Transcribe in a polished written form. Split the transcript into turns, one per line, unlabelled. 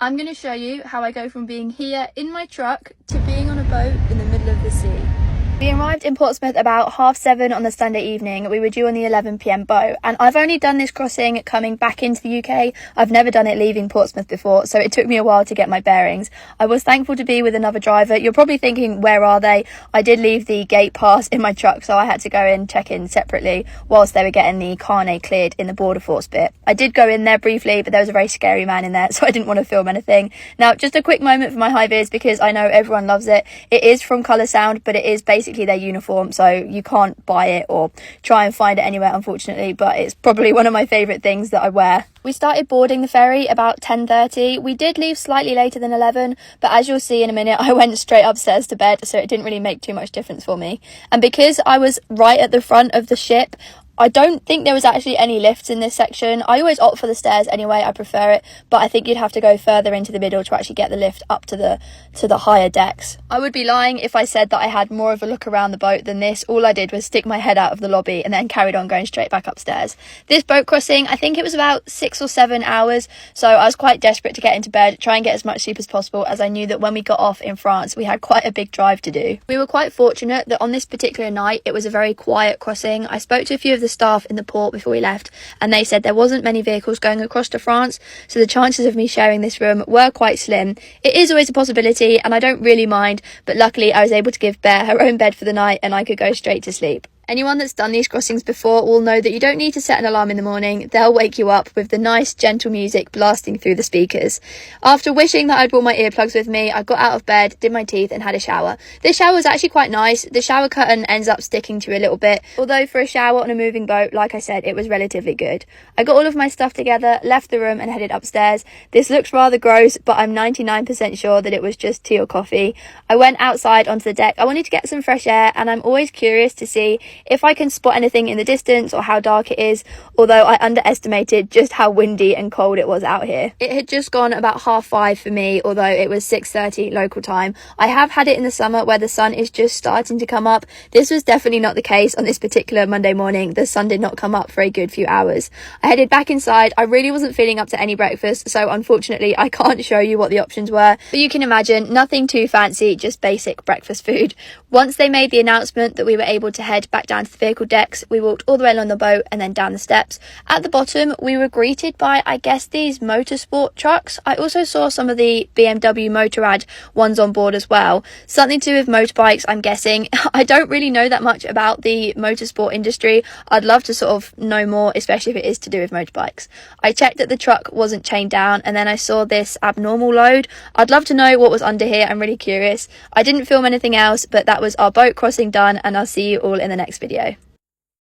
I'm going to show you how I go from being here in my truck to being on a boat in the middle of the sea. We arrived in Portsmouth about 7:30 on the Sunday evening. We were due on the 11 p.m. boat, and I've only done this crossing coming back into the UK. I've never done it leaving Portsmouth before, so it took me a while to get my bearings. I was thankful to be with another driver. You're probably thinking, where are they? I did leave the gate pass in my truck, so I had to go in, check in separately whilst they were getting the carnet cleared in the border force bit. I did go in there briefly, but there was a very scary man in there, so I didn't want to film anything. Now, just a quick moment for my high vis, because I know everyone loves it. It is from Colour Sound, but it is basically their uniform, so you can't buy it or try and find it anywhere, unfortunately, but it's probably one of my favourite things that I wear. We started boarding the ferry about 10:30. We did leave slightly later than 11, but as you'll see in a minute, I went straight upstairs to bed, so it didn't really make too much difference for me. And because I was right at the front of the ship, I don't think there was actually any lifts in this section. I always opt for the stairs anyway, I prefer it, but I think you'd have to go further into the middle to actually get the lift up to the higher decks. I would be lying if I said that I had more of a look around the boat than this. All I did was stick my head out of the lobby and then carried on going straight back upstairs. This boat crossing, I think it was about 6 or 7 hours, so I was quite desperate to get into bed, try and get as much sleep as possible, as I knew that when we got off in France, we had quite a big drive to do. We were quite fortunate that on this particular night, it was a very quiet crossing. I spoke to a few of the staff in the port before we left, and they said there wasn't many vehicles going across to France, so the chances of me sharing this room were quite slim. It is always a possibility, and I don't really mind, but luckily I was able to give Bear her own bed for the night and I could go straight to sleep. Anyone that's done these crossings before will know that you don't need to set an alarm in the morning. They'll wake you up with the nice, gentle music blasting through the speakers. After wishing that I'd brought my earplugs with me, I got out of bed, did my teeth and had a shower. This shower was actually quite nice. The shower curtain ends up sticking to a little bit, although for a shower on a moving boat, like I said, it was relatively good. I got all of my stuff together, left the room and headed upstairs. This looks rather gross, but I'm 99% sure that it was just tea or coffee. I went outside onto the deck. I wanted to get some fresh air, and I'm always curious to see if I can spot anything in the distance or how dark it is, although I underestimated just how windy and cold it was out here. It had just gone about 5:30 for me, although it was 6:30 local time. I have had it in the summer where the sun is just starting to come up. This was definitely not the case on this particular Monday morning. The sun did not come up for a good few hours. I headed back inside. I really wasn't feeling up to any breakfast, so unfortunately I can't show you what the options were, but you can imagine nothing too fancy, just basic breakfast food. Once they made the announcement that we were able to head back down to the vehicle decks, we walked all the way along the boat and then down the steps. At the bottom we were greeted by, I guess, these motorsport trucks. I also saw some of the BMW Motorrad ones on board as well, something to do with motorbikes, I'm guessing. I don't really know that much about the motorsport industry. I'd love to sort of know more, especially if it is to do with motorbikes. I checked that the truck wasn't chained down, and then I saw this abnormal load. I'd love to know what was under here. I'm really curious. I didn't film anything else, but that was our boat crossing done, and I'll see you all in the next video.